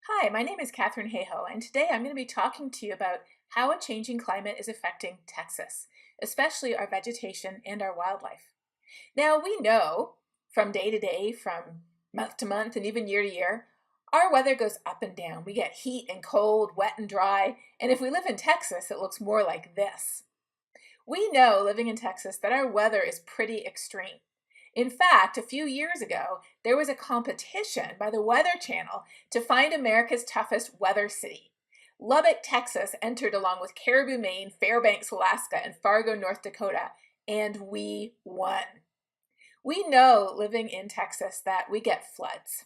Hi, my name is Catherine Hayhoe, and today I'm going to be talking to you about how a changing climate is affecting Texas, especially our vegetation and our wildlife. Now, we know from day to day, from month to month, and even year to year, our weather goes up and down. We get heat and cold, wet and dry, and if we live in Texas, it looks more like this. We know living in Texas that our weather is pretty extreme. In fact, a few years ago, there was a competition by the Weather Channel to find America's toughest weather city. Lubbock, Texas entered along with Caribou, Maine, Fairbanks, Alaska, and Fargo, North Dakota, and we won. We know living in Texas that we get floods,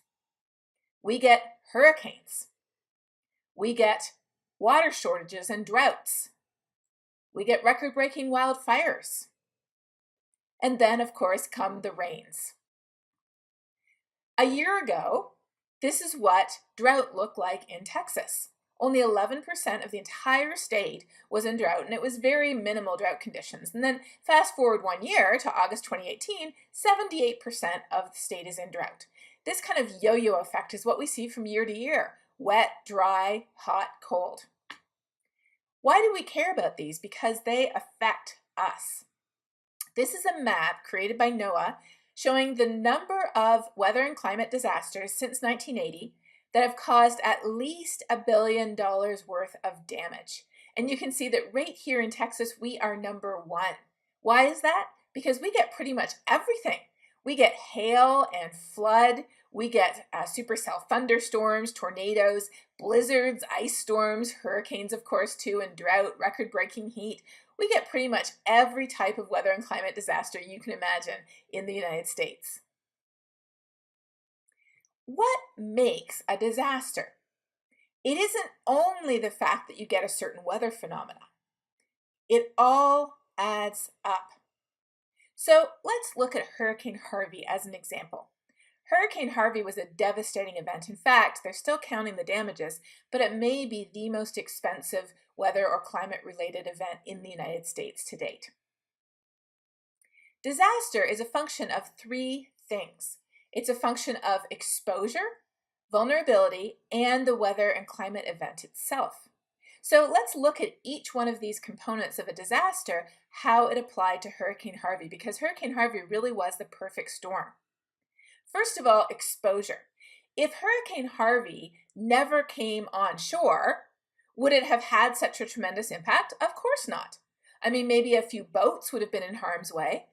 we get hurricanes, we get water shortages and droughts, we get record-breaking wildfires, and then, of course, come the rains. A year ago, this is what drought looked like in Texas. Only 11% of the entire state was in drought, and it was very minimal drought conditions. And then fast forward 1 year to August 2018, 78% of the state is in drought. This kind of yo-yo effect is what we see from year to year: wet, dry, hot, cold. Why do we care about these? Because they affect us. This is a map created by NOAA showing the number of weather and climate disasters since 1980 that have caused at least $1 billion worth of damage. And you can see that right here in Texas, we are #1. Why is that? Because we get pretty much everything. We get hail and flood. We get supercell thunderstorms, tornadoes, blizzards, ice storms, hurricanes, of course, too, and drought, record-breaking heat. We get pretty much every type of weather and climate disaster you can imagine in the United States. What makes a disaster? It isn't only the fact that you get a certain weather phenomena. It all adds up. So let's look at Hurricane Harvey as an example. Hurricane Harvey was a devastating event. In fact, they're still counting the damages, but it may be the most expensive weather or climate-related event in the United States to date. Disaster is a function of three things. It's a function of exposure, vulnerability, and the weather and climate event itself. So let's look at each one of these components of a disaster, how it applied to Hurricane Harvey, because Hurricane Harvey really was the perfect storm. First of all, exposure. If Hurricane Harvey never came on shore, would it have had such a tremendous impact? Of course not. I mean, maybe a few boats would have been in harm's way,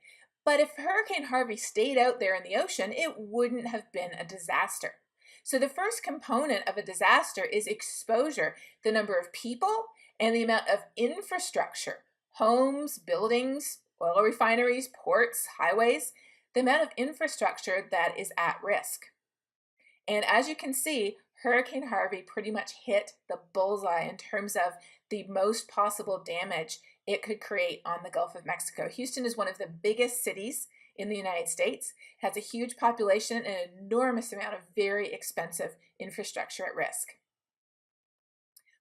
but if Hurricane Harvey stayed out there in the ocean, it wouldn't have been a disaster. So the first component of a disaster is exposure, the number of people and the amount of infrastructure, homes, buildings, oil refineries, ports, highways, the amount of infrastructure that is at risk. And as you can see, Hurricane Harvey pretty much hit the bullseye in terms of the most possible damage it could create on the Gulf of Mexico. Houston is one of the biggest cities in the United States, has a huge population and an enormous amount of very expensive infrastructure at risk.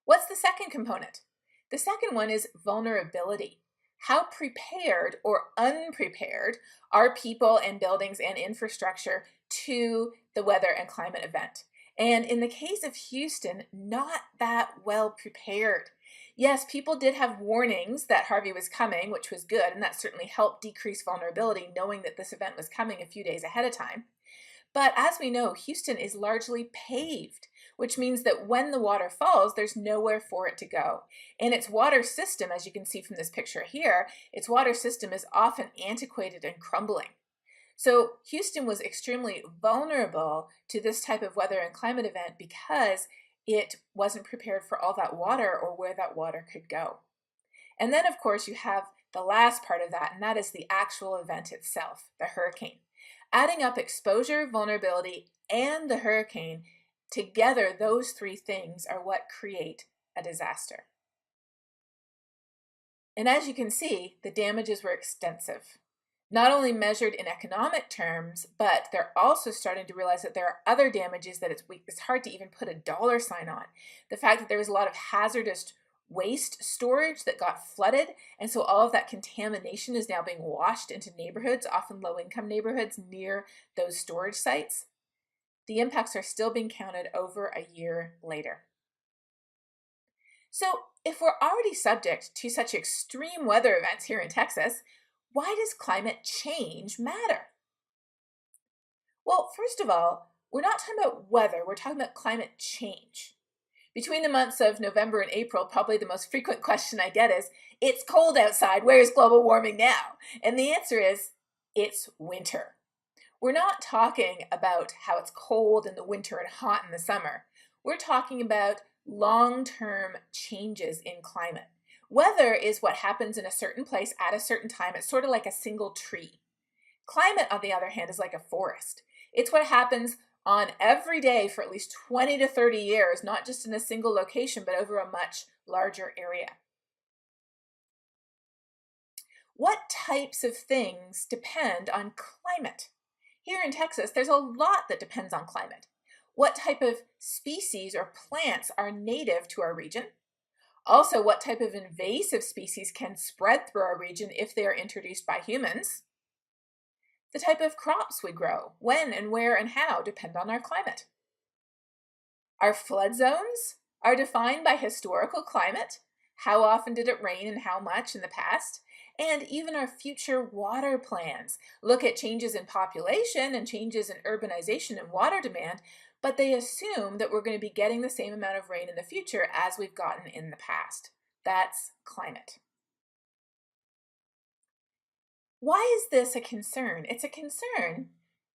What's the second component? The second one is vulnerability. How prepared or unprepared are people and buildings and infrastructure to the weather and climate event? And in the case of Houston, not that well prepared. Yes, people did have warnings that Harvey was coming, which was good, and that certainly helped decrease vulnerability, knowing that this event was coming a few days ahead of time. But as we know, Houston is largely paved, which means that when the water falls, there's nowhere for it to go. And its water system, as you can see from this picture here, its water system is often antiquated and crumbling. So Houston was extremely vulnerable to this type of weather and climate event because it wasn't prepared for all that water or where that water could go. And then, of course, you have the last part of that, and that is the actual event itself, the hurricane. Adding up exposure, vulnerability, and the hurricane, together those three things are what create a disaster. And as you can see, the damages were extensive. Not only measured in economic terms, but they're also starting to realize that there are other damages that it's hard to even put a dollar sign on. The fact that there was a lot of hazardous waste storage that got flooded, and so all of that contamination is now being washed into neighborhoods, often low-income neighborhoods near those storage sites. The impacts are still being counted over a year later. So, if we're already subject to such extreme weather events here in Texas, why does climate change matter? Well, first of all, we're not talking about weather, we're talking about climate change. Between the months of November and April, probably the most frequent question I get is, it's cold outside, where's global warming now? And the answer is, it's winter. We're not talking about how it's cold in the winter and hot in the summer. We're talking about long-term changes in climate. Weather is what happens in a certain place at a certain time. It's sort of like a single tree. Climate, on the other hand, is like a forest. It's what happens on every day for at least 20 to 30 years, not just in a single location, but over a much larger area. What types of things depend on climate? Here in Texas, there's a lot that depends on climate. What type of species or plants are native to our region? Also, what type of invasive species can spread through our region if they are introduced by humans? The type of crops we grow, when and where and how depend on our climate. Our flood zones are defined by historical climate. How often did it rain and how much in the past? And even our future water plans look at changes in population and changes in urbanization and water demand, but they assume that we're going to be getting the same amount of rain in the future as we've gotten in the past. That's climate. Why is this a concern? It's a concern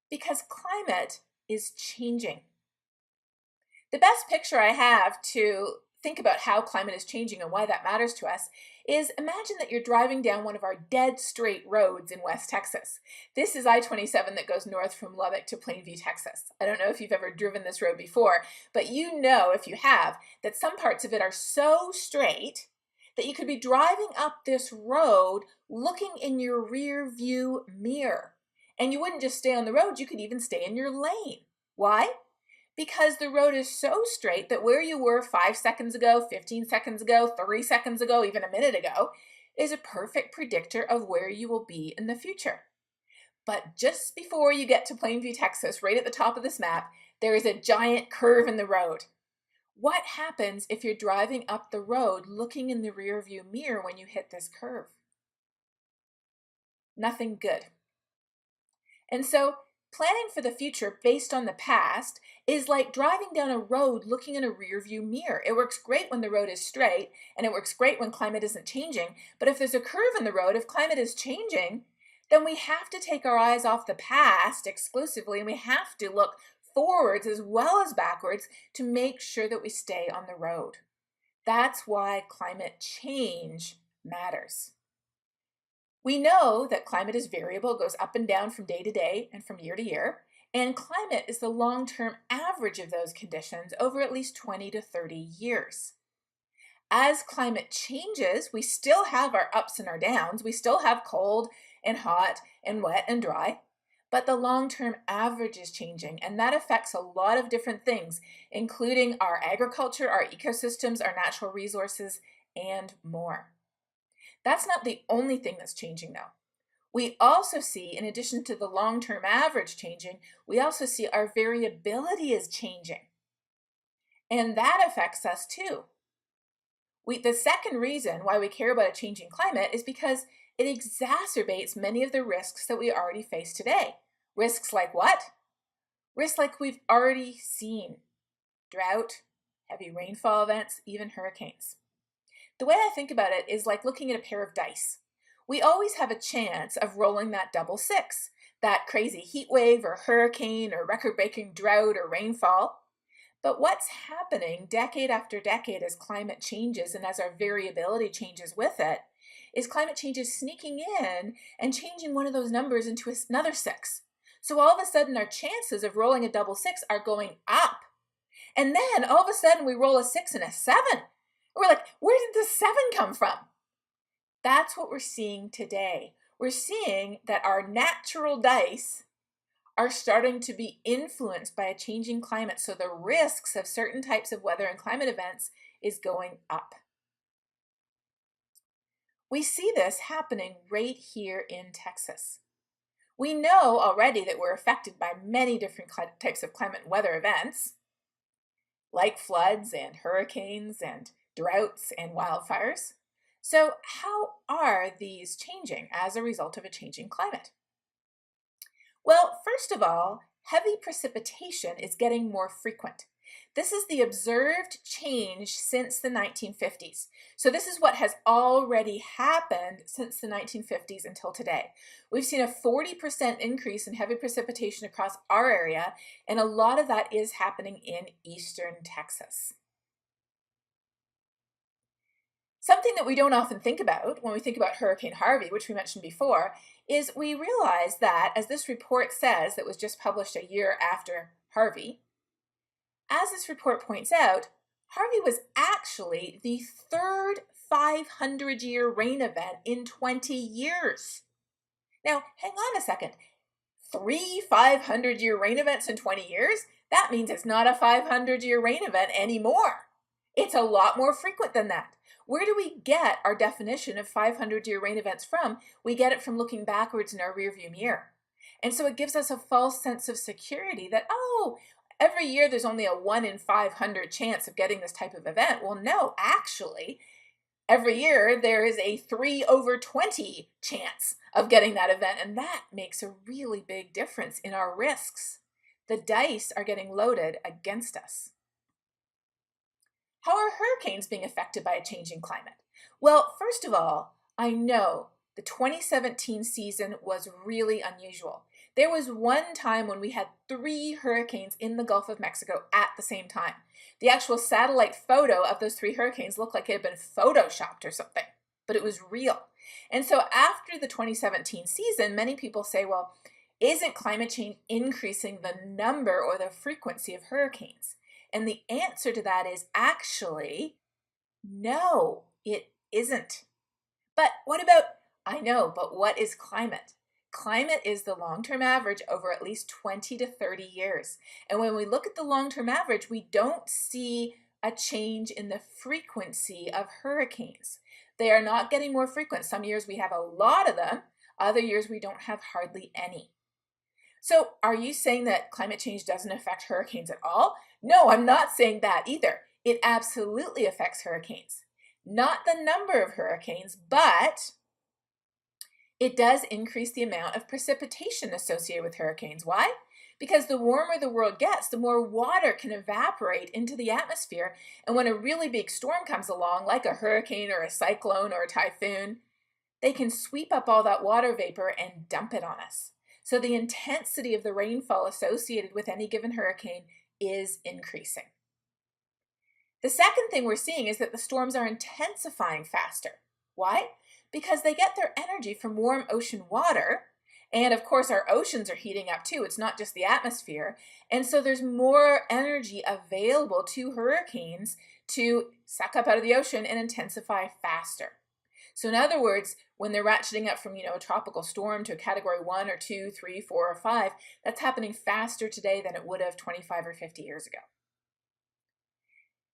because climate is changing. The best picture I have to think about how climate is changing and why that matters to us is imagine that you're driving down one of our dead straight roads in West Texas. This is I-27 that goes north from Lubbock to Plainview, Texas. I don't know if you've ever driven this road before, but you know, if you have, that some parts of it are so straight that you could be driving up this road looking in your rear view mirror. And you wouldn't just stay on the road, you could even stay in your lane. Why? Because the road is so straight that where you were 5 seconds ago, 15 seconds ago, 30 seconds ago, even a minute ago, is a perfect predictor of where you will be in the future. But just before you get to Plainview, Texas, right at the top of this map, there is a giant curve in the road. What happens if you're driving up the road looking in the rear view mirror when you hit this curve? Nothing good. And so planning for the future based on the past is like driving down a road looking in a rear view mirror. It works great when the road is straight, and it works great when climate isn't changing. But if there's a curve in the road, if climate is changing, then we have to take our eyes off the past exclusively, and we have to look forwards as well as backwards to make sure that we stay on the road. That's why climate change matters. We know that climate is variable, it goes up and down from day to day and from year to year, and climate is the long-term average of those conditions over at least 20 to 30 years. As climate changes, we still have our ups and our downs. We still have cold and hot and wet and dry, but the long-term average is changing, and that affects a lot of different things, including our agriculture, our ecosystems, our natural resources, and more. That's not the only thing that's changing though. We also see, in addition to the long-term average changing, we also see our variability is changing. And that affects us too. The second reason why we care about a changing climate is because it exacerbates many of the risks that we already face today. Risks like what? Risks like we've already seen. Drought, heavy rainfall events, even hurricanes. The way I think about it is like looking at a pair of dice. We always have a chance of rolling that double six, that crazy heat wave or hurricane or record-breaking drought or rainfall. But what's happening decade after decade as climate changes and as our variability changes with it, is climate change is sneaking in and changing one of those numbers into another six. So all of a sudden our chances of rolling a double six are going up. And then all of a sudden we roll a 6 and a 7. We're like, where did the 7 come from? That's what we're seeing today. We're seeing that our natural dice are starting to be influenced by a changing climate. So the risks of certain types of weather and climate events is going up. We see this happening right here in Texas. We know already that we're affected by many different types of climate and weather events, like floods and hurricanes and droughts and wildfires. So how are these changing as a result of a changing climate? Well, first of all, heavy precipitation is getting more frequent. This is the observed change since the 1950s. So this is what has already happened since the 1950s until today. We've seen a 40% increase in heavy precipitation across our area, and a lot of that is happening in eastern Texas. Something that we don't often think about when we think about Hurricane Harvey, which we mentioned before, is we realize that, as this report says that was just published a year after Harvey, as this report points out, Harvey was actually the third 500-year rain event in 20 years. Now, hang on a second. 3 500-year rain events in 20 years? That means it's not a 500-year rain event anymore. It's a lot more frequent than that. Where do we get our definition of 500-year rain events from? We get it from looking backwards in our rearview mirror. And so it gives us a false sense of security that, oh, every year there's only a 1 in 500 chance of getting this type of event. Well, no, actually, every year there is a 3 over 20 chance of getting that event, and that makes a really big difference in our risks. The dice are getting loaded against us. How are hurricanes being affected by a changing climate? Well, first of all, I know the 2017 season was really unusual. There was one time when we had 3 hurricanes in the Gulf of Mexico at the same time. The actual satellite photo of those 3 hurricanes looked like it had been photoshopped or something, but it was real. And so after the 2017 season, many people say, well, isn't climate change increasing the number or the frequency of hurricanes? And the answer to that is actually, no, it isn't. But what about, I know, but what is climate? Climate is the long-term average over at least 20 to 30 years. And when we look at the long-term average, we don't see a change in the frequency of hurricanes. They are not getting more frequent. Some years we have a lot of them, other years we don't have hardly any. So are you saying that climate change doesn't affect hurricanes at all? No, I'm not saying that either. It absolutely affects hurricanes. Not the number of hurricanes, but it does increase the amount of precipitation associated with hurricanes. Why? Because the warmer the world gets, the more water can evaporate into the atmosphere. And when a really big storm comes along, like a hurricane or a cyclone or a typhoon, they can sweep up all that water vapor and dump it on us. So the intensity of the rainfall associated with any given hurricane is increasing. The second thing we're seeing is that the storms are intensifying faster. Why? Because they get their energy from warm ocean water. And of course, our oceans are heating up too. It's not just the atmosphere. And so there's more energy available to hurricanes to suck up out of the ocean and intensify faster. So in other words, when they're ratcheting up from, a tropical storm to a category 1 or 2, 3, 4, or 5, that's happening faster today than it would have 25 or 50 years ago.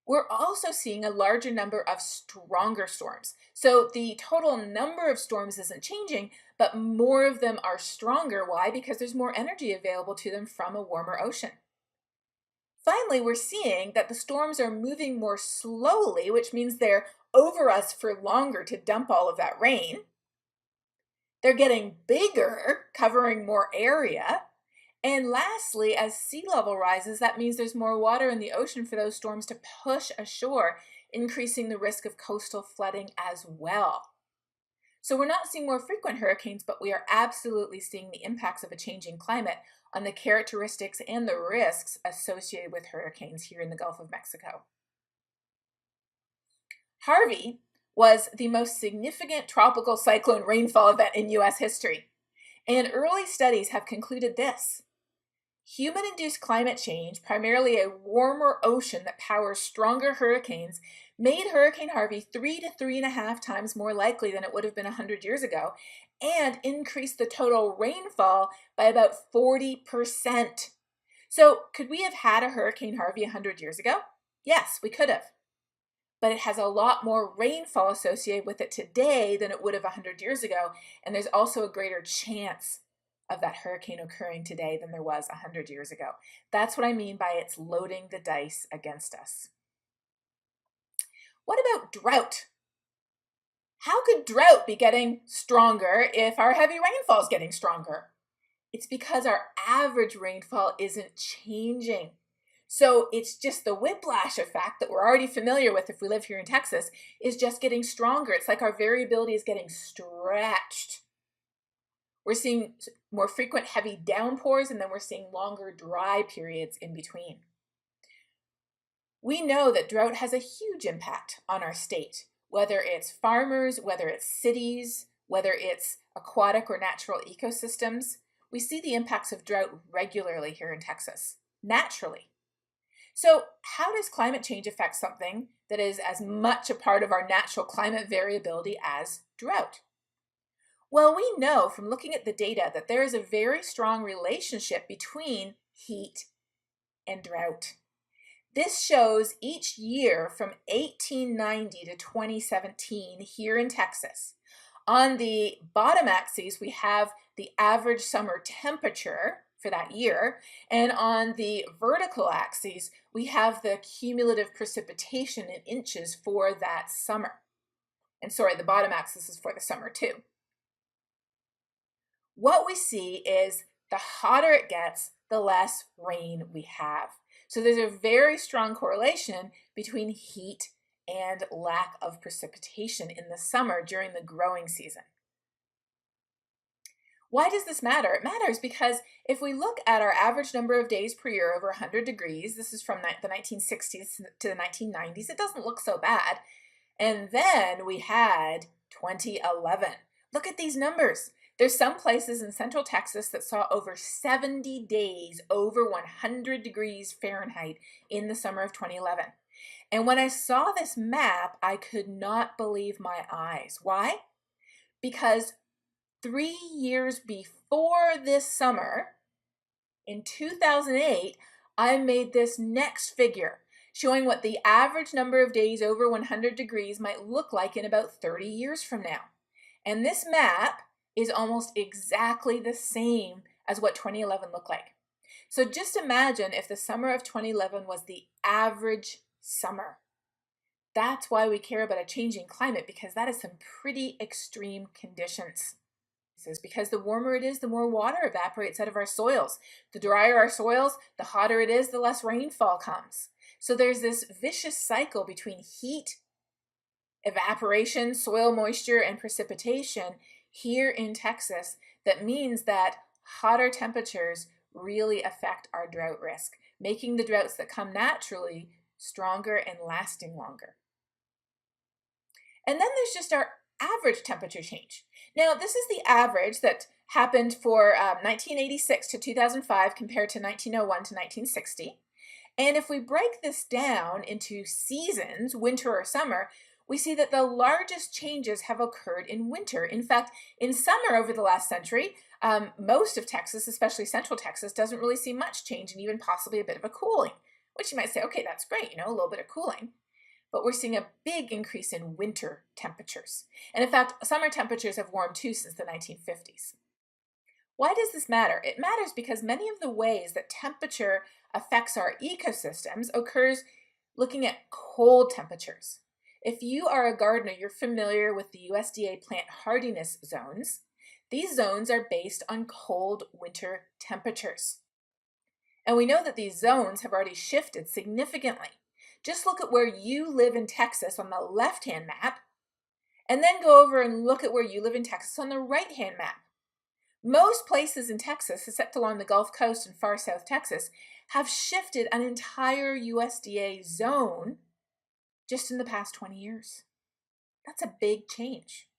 We're also seeing a larger number of stronger storms. So the total number of storms isn't changing, but more of them are stronger. Why? Because there's more energy available to them from a warmer ocean. Finally, we're seeing that the storms are moving more slowly, which means they're over us for longer to dump all of that rain. They're getting bigger, covering more area. And lastly, as sea level rises, that means there's more water in the ocean for those storms to push ashore, increasing the risk of coastal flooding as well. So we're not seeing more frequent hurricanes, but we are absolutely seeing the impacts of a changing climate on the characteristics and the risks associated with hurricanes here in the Gulf of Mexico. Harvey was the most significant tropical cyclone rainfall event in U.S. history. And early studies have concluded this. Human-induced climate change, primarily a warmer ocean that powers stronger hurricanes, made Hurricane Harvey 3 to 3.5 times more likely than it would have been 100 years ago, and increased the total rainfall by about 40%. So could we have had a Hurricane Harvey 100 years ago? Yes, we could have. But it has a lot more rainfall associated with it today than it would have 100 years ago, and there's also a greater chance of that hurricane occurring today than there was 100 years ago. That's what I mean by it's loading the dice against us. What about drought? How could drought be getting stronger if our heavy rainfall is getting stronger? It's because our average rainfall isn't changing. So it's just the whiplash effect that we're already familiar with if we live here in Texas is just getting stronger. It's like our variability is getting stretched. We're seeing more frequent heavy downpours, and then we're seeing longer dry periods in between. We know that drought has a huge impact on our state, whether it's farmers, whether it's cities, whether it's aquatic or natural ecosystems. We see the impacts of drought regularly here in Texas, naturally. So how does climate change affect something that is as much a part of our natural climate variability as drought? Well, we know from looking at the data that there is a very strong relationship between heat and drought. This shows each year from 1890 to 2017 here in Texas. On the bottom axis, we have the average summer temperature for that year, and on the vertical axis, we have the cumulative precipitation in inches for that summer. And sorry, the bottom axis is for the summer too. What we see is the hotter it gets, the less rain we have. So there's a very strong correlation between heat and lack of precipitation in the summer during the growing season. Why does this matter? It matters because if we look at our average number of days per year over 100 degrees, this is from the 1960s to the 1990s, it doesn't look so bad. And then we had 2011. Look at these numbers. There's some places in central Texas that saw over 70 days over 100 degrees Fahrenheit in the summer of 2011. And when I saw this map, I could not believe my eyes. Why? Because 3 years before this summer, in 2008, I made this next figure showing what the average number of days over 100 degrees might look like in about 30 years from now. And this map is almost exactly the same as what 2011 looked like. So just imagine if the summer of 2011 was the average summer. That's why we care about a changing climate, because that is some pretty extreme conditions. This is because the warmer it is, the more water evaporates out of our soils. The drier our soils, the hotter it is, the less rainfall comes. So there's this vicious cycle between heat, evaporation, soil moisture, and precipitation here in Texas that means that hotter temperatures really affect our drought risk, making the droughts that come naturally stronger and lasting longer. And then there's just our average temperature change. Now, this is the average that happened for 1986 to 2005 compared to 1901 to 1960. And if we break this down into seasons, winter or summer, we see that the largest changes have occurred in winter. In fact, in summer over the last century, most of Texas, especially central Texas, doesn't really see much change and even possibly a bit of a cooling, which you might say, okay, that's great, a little bit of cooling. But we're seeing a big increase in winter temperatures. And in fact, summer temperatures have warmed too since the 1950s. Why does this matter? It matters because many of the ways that temperature affects our ecosystems occurs looking at cold temperatures. If you are a gardener, you're familiar with the USDA plant hardiness zones. These zones are based on cold winter temperatures. And we know that these zones have already shifted significantly. Just look at where you live in Texas on the left-hand map, and then go over and look at where you live in Texas on the right-hand map. Most places in Texas, except along the Gulf Coast and far south Texas, have shifted an entire USDA zone just in the past 20 years. That's a big change.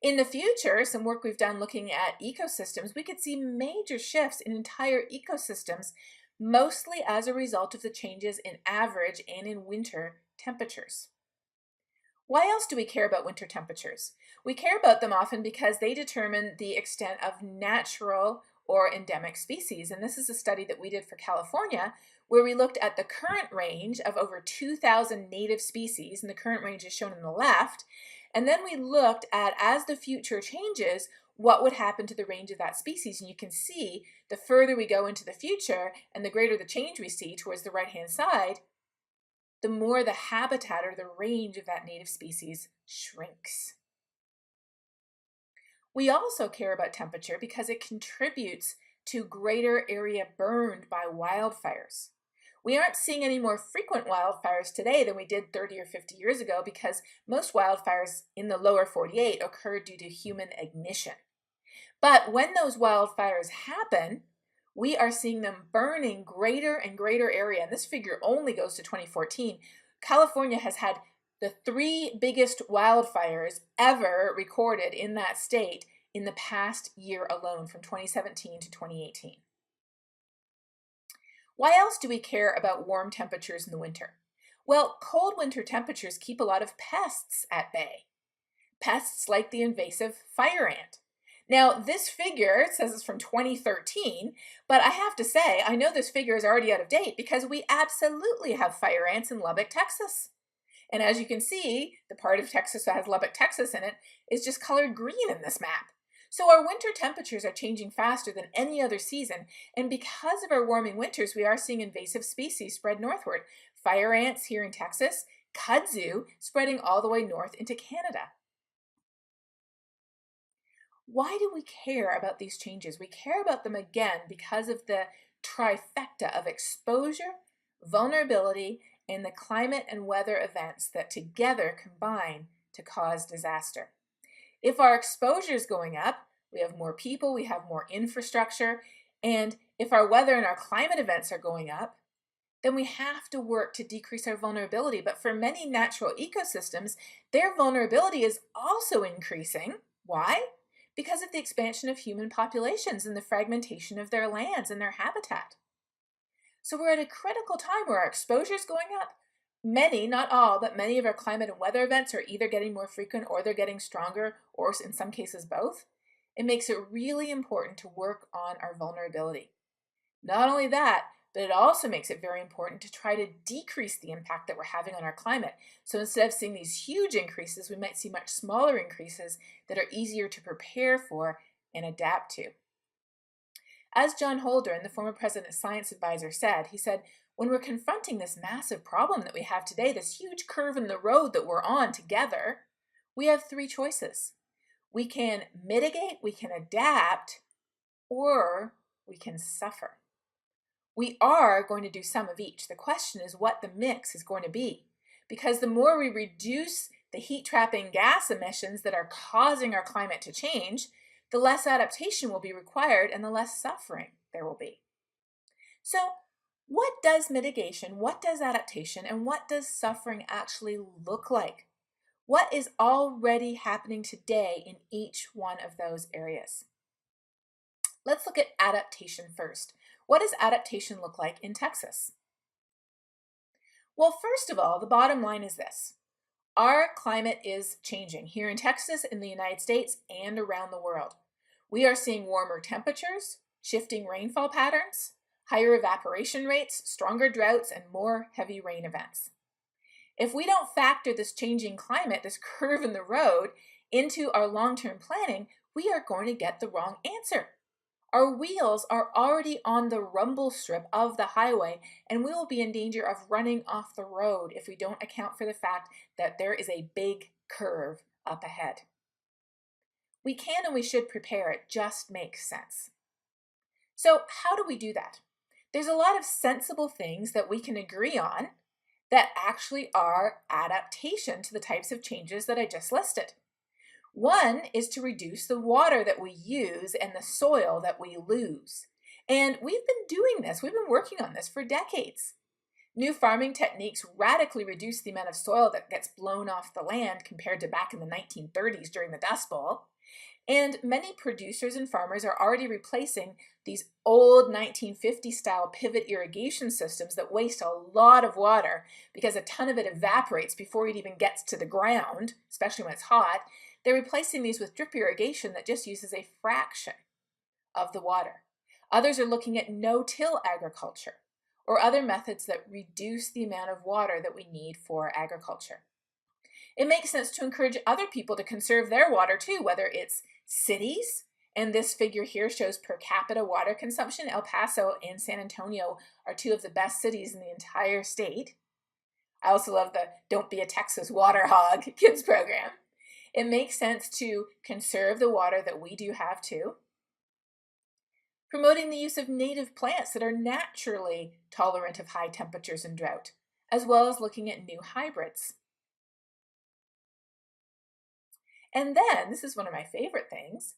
In the future, some work we've done looking at ecosystems, we could see major shifts in entire ecosystems, mostly as a result of the changes in average and in winter temperatures. Why else do we care about winter temperatures? We care about them often because they determine the extent of natural or endemic species. And this is a study that we did for California, where we looked at the current range of over 2,000 native species, and the current range is shown on the left. And then we looked at, as the future changes, what would happen to the range of that species. And you can see the further we go into the future and the greater the change we see towards the right-hand side, the more the habitat or the range of that native species shrinks. We also care about temperature because it contributes to greater area burned by wildfires. We aren't seeing any more frequent wildfires today than we did 30 or 50 years ago because most wildfires in the lower 48 occurred due to human ignition. But when those wildfires happen, we are seeing them burning greater and greater area. And this figure only goes to 2014. California has had the 3 biggest wildfires ever recorded in that state in the past year alone, from 2017 to 2018. Why else do we care about warm temperatures in the winter? Well, cold winter temperatures keep a lot of pests at bay. Pests like the invasive fire ant. Now, this figure says it's from 2013, but I have to say, I know this figure is already out of date because we absolutely have fire ants in Lubbock, Texas. And as you can see, the part of Texas that has Lubbock, Texas in it is just colored green in this map. So our winter temperatures are changing faster than any other season, and because of our warming winters, we are seeing invasive species spread northward. Fire ants here in Texas, kudzu spreading all the way north into Canada. Why do we care about these changes? We care about them again because of the trifecta of exposure, vulnerability, and the climate and weather events that together combine to cause disaster. If our exposure is going up, we have more people, we have more infrastructure, and if our weather and our climate events are going up, then we have to work to decrease our vulnerability. But for many natural ecosystems, their vulnerability is also increasing. Why? Because of the expansion of human populations and the fragmentation of their lands and their habitat. So we're at a critical time where our exposure is going up. Many, not all, but many of our climate and weather events are either getting more frequent or they're getting stronger, or in some cases both. It makes it really important to work on our vulnerability. Not only that, but it also makes it very important to try to decrease the impact that we're having on our climate. So instead of seeing these huge increases, we might see much smaller increases that are easier to prepare for and adapt to. As John Holdren, the former president's science advisor, said, he said, when we're confronting this massive problem that we have today, this huge curve in the road that we're on together, we have 3 choices. We can mitigate, we can adapt, or we can suffer. We are going to do some of each. The question is what the mix is going to be. Because the more we reduce the heat-trapping gas emissions that are causing our climate to change, the less adaptation will be required and the less suffering there will be. So, what does mitigation, what does adaptation, and what does suffering actually look like? What is already happening today in each one of those areas? Let's look at adaptation first. What does adaptation look like in Texas? Well, first of all, the bottom line is this. Our climate is changing here in Texas, in the United States, and around the world. We are seeing warmer temperatures, shifting rainfall patterns, higher evaporation rates, stronger droughts, and more heavy rain events. If we don't factor this changing climate, this curve in the road, into our long-term planning, we are going to get the wrong answer. Our wheels are already on the rumble strip of the highway, and we will be in danger of running off the road if we don't account for the fact that there is a big curve up ahead. We can and we should prepare. It just makes sense. So how do we do that? There's a lot of sensible things that we can agree on that actually are adaptation to the types of changes that I just listed. One is to reduce the water that we use and the soil that we lose. And we've been doing this. We've been working on this for decades. New farming techniques radically reduce the amount of soil that gets blown off the land compared to back in the 1930s during the Dust Bowl. And many producers and farmers are already replacing these old 1950-style pivot irrigation systems that waste a lot of water because a ton of it evaporates before it even gets to the ground, especially when it's hot. They're replacing these with drip irrigation that just uses a fraction of the water. Others are looking at no-till agriculture or other methods that reduce the amount of water that we need for agriculture. It makes sense to encourage other people to conserve their water too, whether it's cities, and this figure here shows per capita water consumption. El Paso and San Antonio are two of the best cities in the entire state. I also love the Don't Be a Texas Water Hog kids program. It makes sense to conserve the water that we do have too. Promoting the use of native plants that are naturally tolerant of high temperatures and drought, as well as looking at new hybrids. And then, this is one of my favorite things,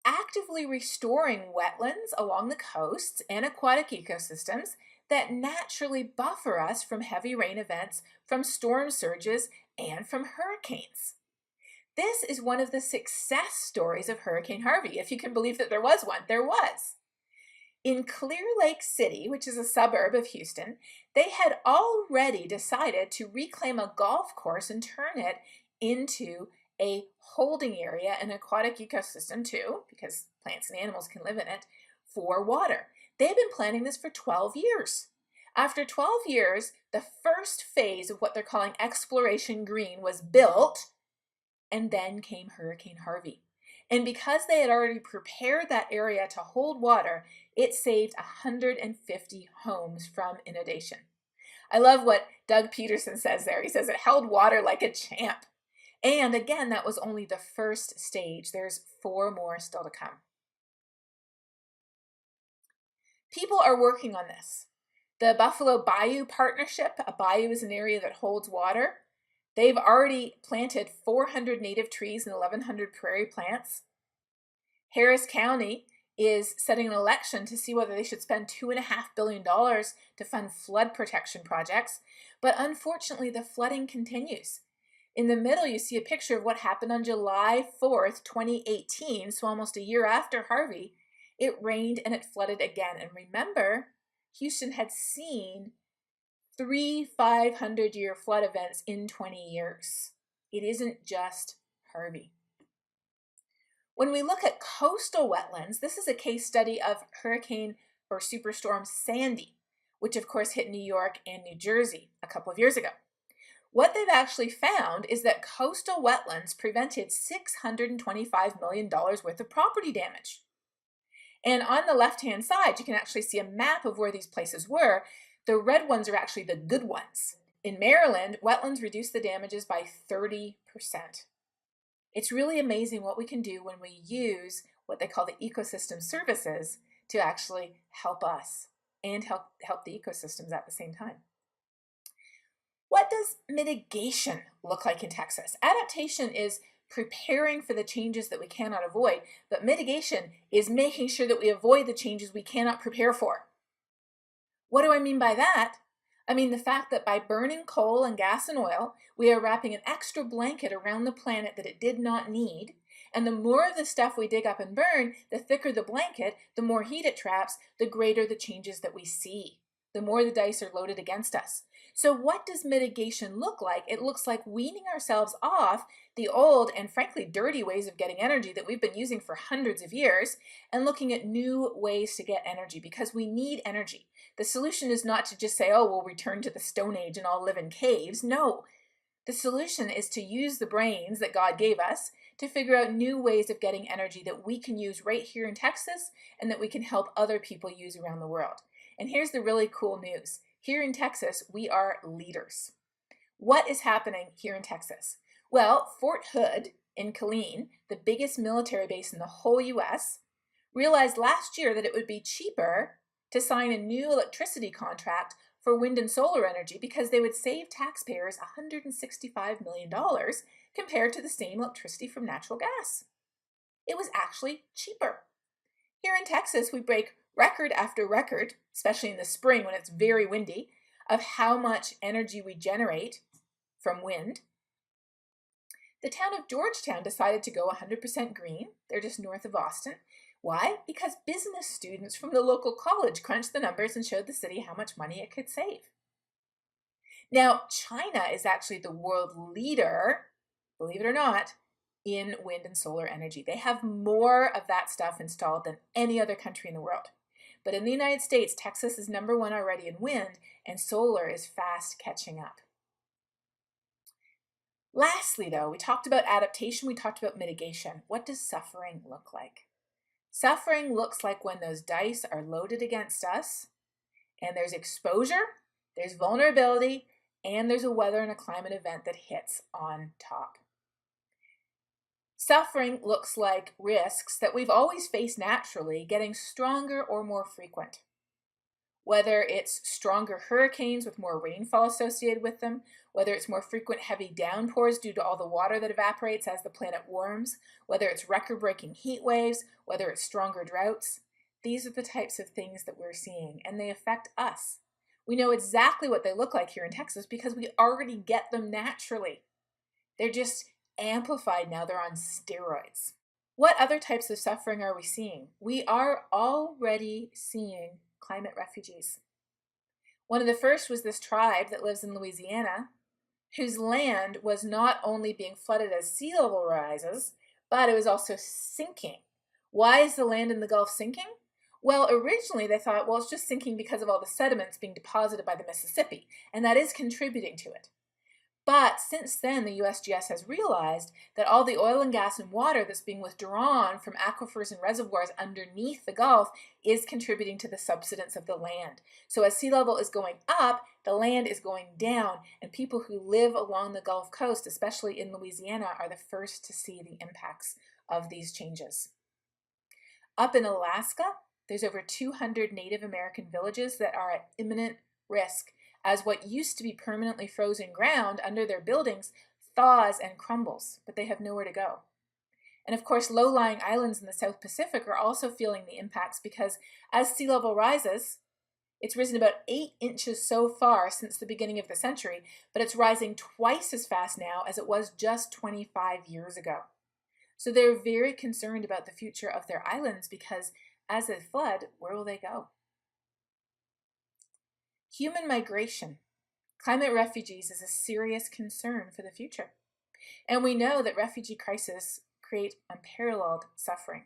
actively restoring wetlands along the coasts and aquatic ecosystems that naturally buffer us from heavy rain events, from storm surges, and from hurricanes. This is one of the success stories of Hurricane Harvey. If you can believe that there was one, there was. In Clear Lake City, which is a suburb of Houston, they had already decided to reclaim a golf course and turn it into a holding area, an aquatic ecosystem too, because plants and animals can live in it, for water. They've been planning this for 12 years. After 12 years, the first phase of what they're calling Exploration Green was built, and then came Hurricane Harvey. And because they had already prepared that area to hold water, it saved 150 homes from inundation. I love what Doug Peterson says there. He says it held water like a champ. And again, that was only the first stage. There's 4 more still to come. People are working on this. The Buffalo Bayou Partnership, a bayou is an area that holds water. They've already planted 400 native trees and 1,100 prairie plants. Harris County is setting an election to see whether they should spend $2.5 billion to fund flood protection projects. But unfortunately, the flooding continues. In the middle, you see a picture of what happened on July 4th, 2018, so almost a year after Harvey. It rained and it flooded again. And remember, Houston had seen 3 500-year flood events in 20 years. It isn't just Harvey. When we look at coastal wetlands, this is a case study of Hurricane or Superstorm Sandy, which of course hit New York and New Jersey a couple of years ago. What they've actually found is that coastal wetlands prevented $625 million worth of property damage. And on the left-hand side, you can actually see a map of where these places were. The red ones are actually the good ones. In Maryland, wetlands reduced the damages by 30%. It's really amazing what we can do when we use what they call the ecosystem services to actually help us and help the ecosystems at the same time. What does mitigation look like in Texas? Adaptation is preparing for the changes that we cannot avoid, but mitigation is making sure that we avoid the changes we cannot prepare for. What do I mean by that? I mean the fact that by burning coal and gas and oil, we are wrapping an extra blanket around the planet that it did not need, and the more of the stuff we dig up and burn, the thicker the blanket, the more heat it traps, the greater the changes that we see, the more the dice are loaded against us. So what does mitigation look like? It looks like weaning ourselves off the old and frankly dirty ways of getting energy that we've been using for hundreds of years and looking at new ways to get energy because we need energy. The solution is not to just say, oh, we'll return to the Stone Age and all live in caves. No, the solution is to use the brains that God gave us to figure out new ways of getting energy that we can use right here in Texas and that we can help other people use around the world. And here's the really cool news. Here in Texas, we are leaders. What is happening here in Texas? Well, Fort Hood in Killeen, the biggest military base in the whole U.S., realized last year that it would be cheaper to sign a new electricity contract for wind and solar energy because they would save taxpayers $165 million compared to the same electricity from natural gas. It was actually cheaper. Here in Texas, we break record after record, especially in the spring when it's very windy, of how much energy we generate from wind. The town of Georgetown decided to go 100% green. They're just north of Austin. Why? Because business students from the local college crunched the numbers and showed the city how much money it could save. Now, China is actually the world leader, believe it or not, in wind and solar energy. They have more of that stuff installed than any other country in the world. But in the United States, Texas is number 1 already in wind, and solar is fast catching up. Lastly, though, we talked about adaptation, we talked about mitigation. What does suffering look like? Suffering looks like when those dice are loaded against us, and there's exposure, there's vulnerability, and there's a weather and a climate event that hits on top. Suffering looks like risks that we've always faced naturally getting stronger or more frequent. Whether it's stronger hurricanes with more rainfall associated with them, whether it's more frequent heavy downpours due to all the water that evaporates as the planet warms, whether it's record-breaking heat waves, whether it's stronger droughts. These are the types of things that we're seeing, and they affect us. We know exactly what they look like here in Texas because we already get them naturally. They're just amplified now, they're on steroids. What other types of suffering are we seeing? We are already seeing climate refugees. One of the first was this tribe that lives in Louisiana, whose land was not only being flooded as sea level rises, but it was also sinking. Why is the land in the Gulf sinking? Well, originally they thought, well, it's just sinking because of all the sediments being deposited by the Mississippi, and that is contributing to it. But since then, the USGS has realized that all the oil and gas and water that's being withdrawn from aquifers and reservoirs underneath the Gulf is contributing to the subsidence of the land. So as sea level is going up, the land is going down, and people who live along the Gulf Coast, especially in Louisiana, are the first to see the impacts of these changes. Up in Alaska, there's over 200 Native American villages that are at imminent risk as what used to be permanently frozen ground under their buildings thaws and crumbles, but they have nowhere to go. And of course, low-lying islands in the South Pacific are also feeling the impacts because as sea level rises, it's risen about 8 inches so far since the beginning of the century, but it's rising twice as fast now as it was just 25 years ago. So they're very concerned about the future of their islands because as they flood, where will they go? Human migration, climate refugees, is a serious concern for the future. And we know that refugee crises create unparalleled suffering.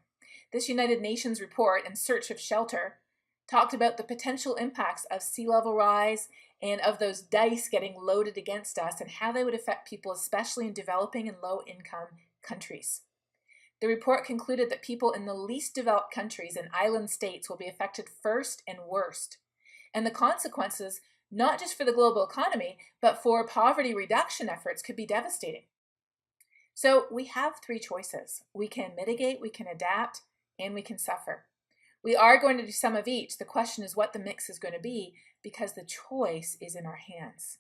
This United Nations report, In Search of Shelter, talked about the potential impacts of sea level rise and of those dice getting loaded against us and how they would affect people, especially in developing and low-income countries. The report concluded that people in the least developed countries and island states will be affected first and worst. And the consequences, not just for the global economy, but for poverty reduction efforts could be devastating. So we have 3 choices. We can mitigate, we can adapt, and we can suffer. We are going to do some of each. The question is what the mix is going to be because the choice is in our hands.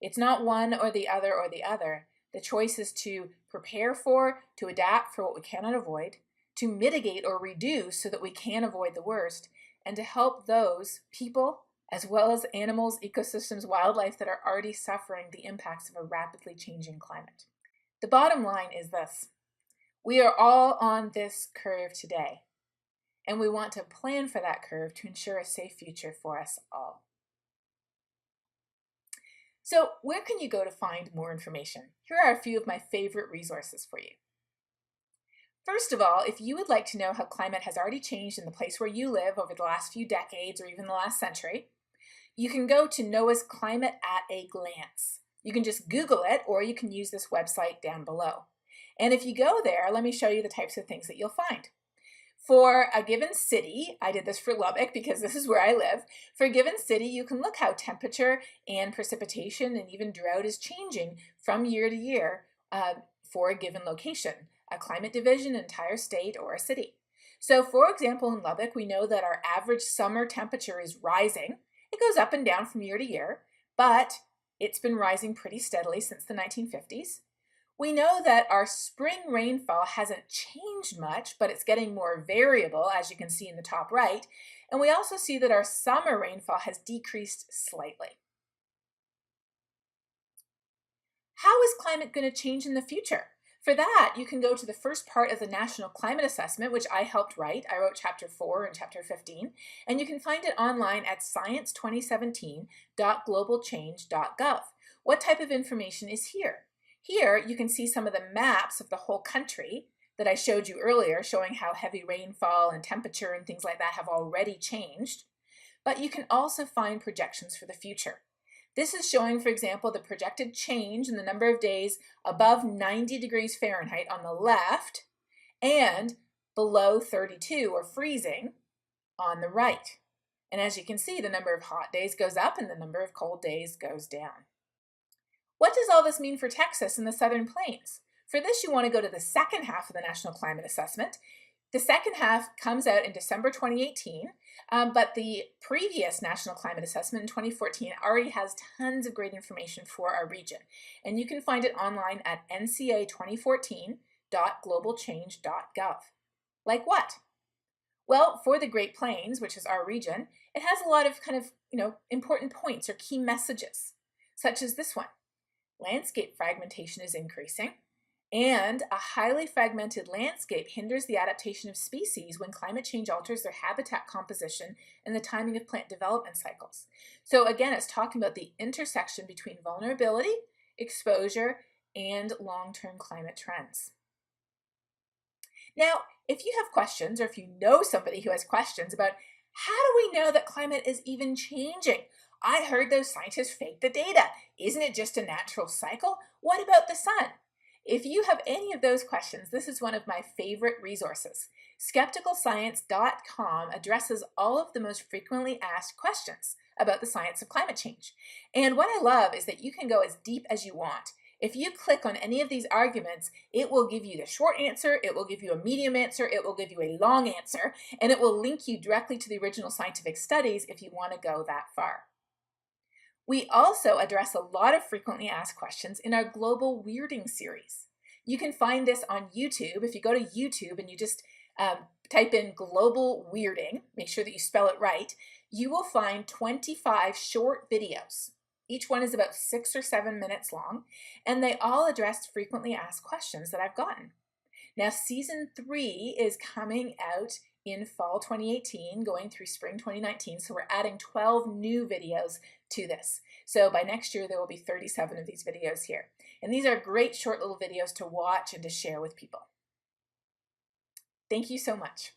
It's not one or the other or the other. The choice is to prepare for, to adapt for what we cannot avoid, to mitigate or reduce so that we can avoid the worst, and to help those people, as well as animals, ecosystems, wildlife that are already suffering the impacts of a rapidly changing climate. The bottom line is this: we are all on this curve today, and we want to plan for that curve to ensure a safe future for us all. So where can you go to find more information? Here are a few of my favorite resources for you. First of all, if you would like to know how climate has already changed in the place where you live over the last few decades or even the last century, you can go to NOAA's Climate at a Glance. You can just Google it, or you can use this website down below. And if you go there, let me show you the types of things that you'll find. For a given city, I did this for Lubbock because this is where I live. For a given city, you can look how temperature and precipitation and even drought is changing from year to year for a given location, a climate division, an entire state, or a city. So for example, in Lubbock, we know that our average summer temperature is rising. It goes up and down from year to year, but it's been rising pretty steadily since the 1950s. We know that our spring rainfall hasn't changed much, but it's getting more variable, as you can see in the top right. And we also see that our summer rainfall has decreased slightly. How is climate going to change in the future? For that, you can go to the first part of the National Climate Assessment, which I helped write. I wrote Chapter 4 and Chapter 15, and you can find it online at science2017.globalchange.gov. What type of information is here? Here, you can see some of the maps of the whole country that I showed you earlier, showing how heavy rainfall and temperature and things like that have already changed. But you can also find projections for the future. This is showing, for example, the projected change in the number of days above 90 degrees Fahrenheit on the left and below 32 or freezing on the right. And as you can see, the number of hot days goes up and the number of cold days goes down. What does all this mean for Texas and the Southern Plains? For this, you want to go to the second half of the National Climate Assessment. The second half comes out in December 2018, but the previous National Climate Assessment in 2014 already has tons of great information for our region. And you can find it online at nca2014.globalchange.gov. Like what? Well, for the Great Plains, which is our region, it has a lot of important points or key messages, such as this one. Landscape fragmentation is increasing, and a highly fragmented landscape hinders the adaptation of species when climate change alters their habitat composition and the timing of plant development cycles. So again, it's talking about the intersection between vulnerability, exposure, and long-term climate trends. Now, if you have questions, or if you know somebody who has questions about how do we know that climate is even changing? I heard those scientists fake the data. Isn't it just a natural cycle? What about the sun? If you have any of those questions, this is one of my favorite resources. Skepticalscience.com addresses all of the most frequently asked questions about the science of climate change. And what I love is that you can go as deep as you want. If you click on any of these arguments, it will give you the short answer, it will give you a medium answer, it will give you a long answer, and it will link you directly to the original scientific studies if you want to go that far. We also address a lot of frequently asked questions in our Global Weirding series. You can find this on YouTube. If you go to YouTube and you just type in Global Weirding, make sure that you spell it right, you will find 25 short videos. Each one is about 6 or 7 minutes long, and they all address frequently asked questions that I've gotten. Now, season 3 is coming out in fall 2018, going through spring 2019, so we're adding 12 new videos to this. So by next year, there will be 37 of these videos here. And these are great short little videos to watch and to share with people. Thank you so much.